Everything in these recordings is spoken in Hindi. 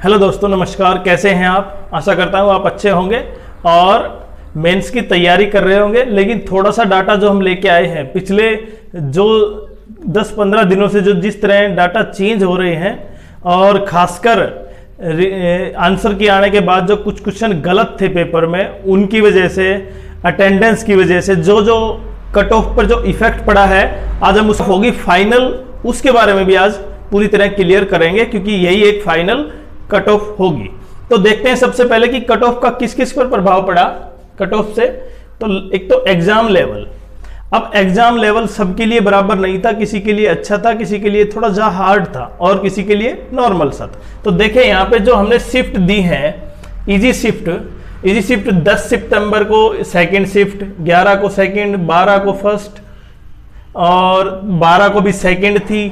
हेलो दोस्तों, नमस्कार। कैसे हैं आप? आशा करता हूँ आप अच्छे होंगे और मेंस की तैयारी कर रहे होंगे। लेकिन थोड़ा सा डाटा जो हम लेके आए हैं पिछले जो 10-15 दिनों से, जो जिस तरह डाटा चेंज हो रहे हैं और खासकर आंसर के आने के बाद जो कुछ क्वेश्चन गलत थे पेपर में, उनकी वजह से, अटेंडेंस की वजह से जो जो कट ऑफ पर जो इफेक्ट पड़ा है, आज हम उस होगी फाइनल, उसके बारे में भी आज पूरी तरह क्लियर करेंगे, क्योंकि यही एक फाइनल कट ऑफ होगी। तो देखते हैं सबसे पहले कि कट ऑफ का किस किस पर प्रभाव पड़ा कट ऑफ से। तो एक तो एग्जाम लेवल। अब एग्जाम लेवल सबके लिए बराबर नहीं था, किसी के लिए अच्छा था, किसी के लिए थोड़ा सा हार्ड था और किसी के लिए नॉर्मल सा था। तो देखें यहाँ पे जो हमने शिफ्ट दी है, इजी शिफ्ट 10 सितंबर को सेकंड शिफ्ट, 11 को सेकंड, 12 को फर्स्ट और 12 को भी सेकंड थी,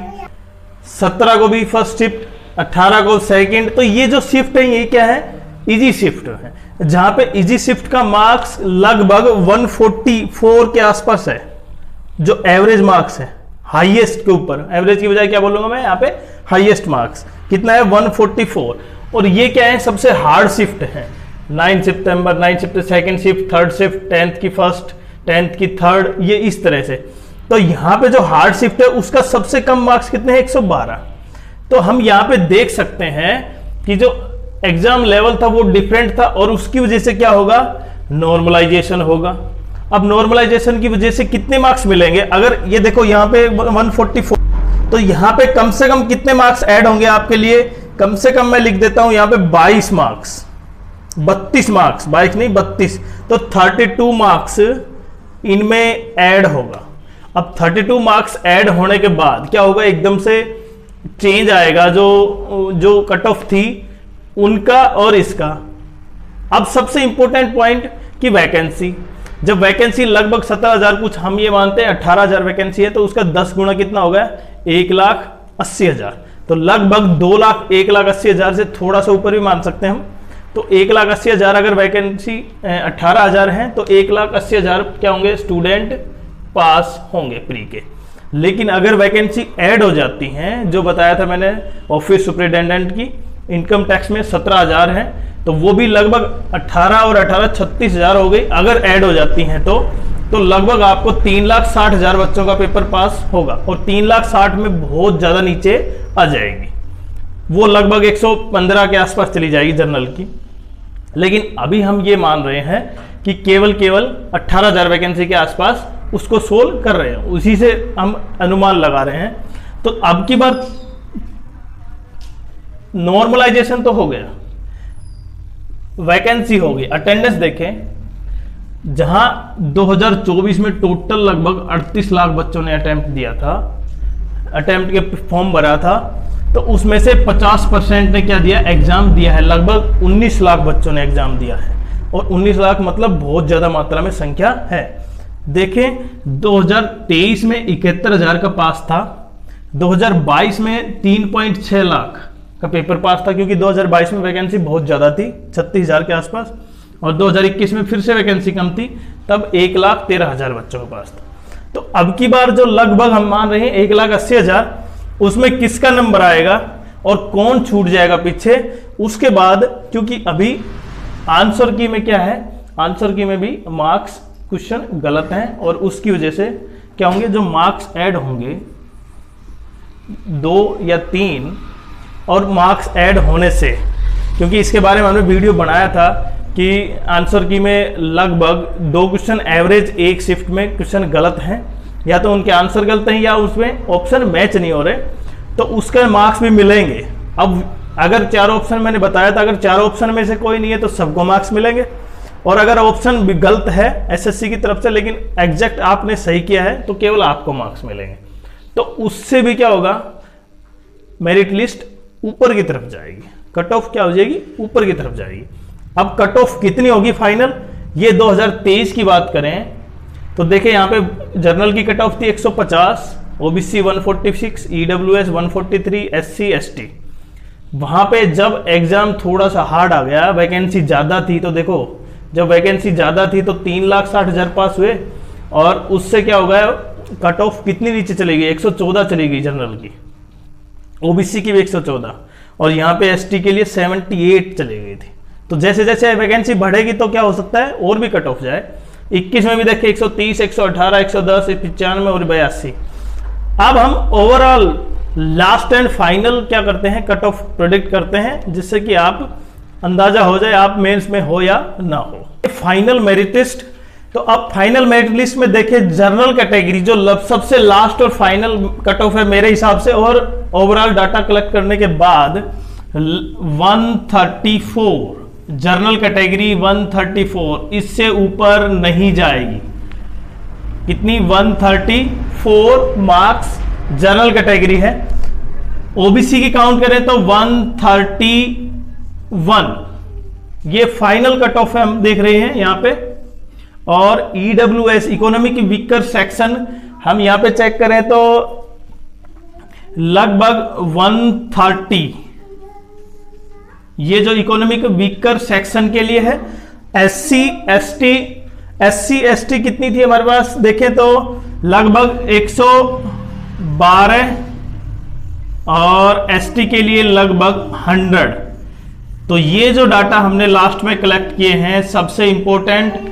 17 को भी फर्स्ट शिफ्ट, 18 को सेकंड। तो ये जो शिफ्ट है ये क्या है? इजी शिफ्ट है, जहां पे इजी शिफ्ट का मार्क्स लगभग 144 के आसपास है, जो एवरेज मार्क्स है हाईएस्ट के ऊपर। एवरेज की बजाय क्या बोलूंगा मैं यहाँ पे? हाईएस्ट मार्क्स कितना है? 144। और ये क्या है? सबसे हार्ड शिफ्ट है। 9 सितंबर, 9 सितंबर second shift, third shift, 10th की फर्स्ट, 10th की थर्ड, ये इस तरह से। तो यहाँ पे जो हार्ड शिफ्ट है उसका सबसे कम मार्क्स कितने हैं? 112। तो हम यहाँ पे देख सकते हैं कि जो एग्जाम लेवल था वो डिफरेंट था, और उसकी वजह से क्या होगा? नॉर्मलाइजेशन होगा। अब नॉर्मलाइजेशन की वजह से कितने मार्क्स मिलेंगे? अगर ये देखो यहाँ पे 144, तो यहाँ पे कम से कम कितने मार्क्स ऐड होंगे आपके लिए? कम से कम मैं लिख देता हूं यहाँ पे 22 मार्क्स, 32 मार्क्स, 22 नहीं 32। तो 32 मार्क्स इनमें ऐड होगा। अब 32 मार्क्स ऐड होने के बाद क्या होगा? एकदम से चेंज आएगा, जो कट ऑफ थी उनका और इसका। अब सबसे इंपॉर्टेंट पॉइंट कि वैकेंसी, जब वैकेंसी लगभग 17,000, कुछ हम ये मानते हैं 18,000 वैकेंसी है, तो उसका 10 गुना कितना हो गया? 1,80,000। तो लगभग 1,80,000 से थोड़ा सा ऊपर भी मान सकते हैं हम। तो 1,80,000 अगर वैकेंसी 18,000 है तो 1,80,000 क्या होंगे? स्टूडेंट पास होंगे प्री के। लेकिन अगर वैकेंसी ऐड हो जाती हैं, जो बताया था मैंने ऑफिस सुपरिटेंडेंट की, इनकम टैक्स में 17,000 है, तो वो भी लगभग 18 और 18 36,000 हो गई। अगर ऐड हो जाती हैं तो लगभग आपको 3,60,000 बच्चों का पेपर पास होगा, और 3,60,000 में बहुत ज्यादा नीचे आ जाएगी, वो लगभग 115 के आसपास चली जाएगी जनरल की। लेकिन अभी हम ये मान रहे हैं कि केवल 18,000 वैकेंसी के आसपास उसको सोल्व कर रहे हैं, उसी से हम अनुमान लगा रहे हैं। तो अब की बार नॉर्मलाइजेशन तो हो गया, वैकेंसी हो गई। अटेंडेंस देखें, जहां 2024 में टोटल लगभग 38 लाख बच्चों ने अटेम्प्ट दिया था, अटेम्प्ट के फॉर्म भरा था, तो उसमें से 50% ने क्या दिया? एग्जाम दिया है। लगभग 19 लाख बच्चों ने एग्जाम दिया है, और 19 लाख मतलब बहुत ज्यादा मात्रा में संख्या है। देखें, 2023 में 71,000 का पास था, 2022 में 3.6 लाख का पेपर पास था, क्योंकि 2022 में वैकेंसी बहुत ज्यादा थी, 36,000 के आसपास, और 2021 में फिर से वैकेंसी कम थी, तब 1,13,000 बच्चों के पास था। तो अब की बार जो लगभग हम मान रहे हैं 1,80,000, उसमें किसका नंबर आएगा और कौन छूट जाएगा पीछे? उसके बाद, क्योंकि अभी आंसर की में क्या है? आंसर की में भी मार्क्स क्वेश्चन गलत हैं, और उसकी वजह से क्या होंगे? जो मार्क्स ऐड होंगे 2 या 3, और मार्क्स ऐड होने से, क्योंकि इसके बारे में हमने वीडियो बनाया था कि आंसर की में लगभग 2 क्वेश्चन एवरेज एक शिफ्ट में क्वेश्चन गलत हैं, या तो उनके आंसर गलत हैं या उसमें ऑप्शन मैच नहीं हो रहे, तो उसके मार्क्स भी मिलेंगे। अब अगर 4 ऑप्शन मैंने बताया था, अगर 4 ऑप्शन में से कोई नहीं है तो सबको मार्क्स मिलेंगे, और अगर ऑप्शन भी गलत है एसएससी की तरफ से लेकिन एग्जैक्ट आपने सही किया है तो केवल आपको मार्क्स मिलेंगे। तो उससे भी क्या होगा? मेरिट लिस्ट ऊपर की तरफ जाएगी, कट ऑफ क्या हो जाएगी? ऊपर की तरफ जाएगी। अब कट ऑफ कितनी होगी फाइनल? ये 2023 की बात करें तो देखिए, यहाँ पे जर्नल की कट ऑफ थी 150, ओबीसी 146, ईडब्ल्यूएस 143, एससी एसटी। वहां पे जब एग्जाम थोड़ा सा हार्ड आ गया, वैकेंसी ज्यादा थी, तो देखो जब वैकेंसी ज्यादा थी तो 3,60,000 पास हुए, और उससे क्या हो गया? कट ऑफ कितनी नीचे चली गई? 114 चली गई जनरल की, ओबीसी की भी 114, और यहाँ पे एसटी के लिए 78 चली गई थी। तो जैसे जैसे वैकेंसी बढ़ेगी तो क्या हो सकता है और भी कट ऑफ जाए। 21 में भी देखिए 130, 118, 110, 95 और 82। अब हम ओवरऑल लास्ट एंड फाइनल क्या करते हैं, कट ऑफ प्रेडिक्ट करते हैं, जिससे कि आप अंदाजा हो जाए आप मेंस में हो या ना हो। फाइनल मेरिट लिस्ट, तो अब फाइनल मेरिट लिस्ट में देखिए जनरल कैटेगरी जो सबसे लास्ट और फाइनल कट ऑफ है मेरे हिसाब से, और ओवरऑल डाटा कलेक्ट करने के बाद 134 जनरल कैटेगरी 134, इससे ऊपर नहीं जाएगी। कितनी? 134 मार्क्स जनरल कैटेगरी है। ओबीसी की काउंट करें तो 131, ये फाइनल कट ऑफ है, हम देख रहे हैं यहां पे। और ईडब्ल्यूएस इकोनॉमिक वीकर सेक्शन हम यहां पे चेक करें तो लगभग 130, ये जो इकोनॉमिक वीकर सेक्शन के लिए है। एससी एसटी कितनी थी हमारे पास, देखें तो लगभग 112, और एसटी के लिए लगभग 100। तो ये जो डाटा हमने लास्ट में कलेक्ट किए हैं, सबसे इंपॉर्टेंट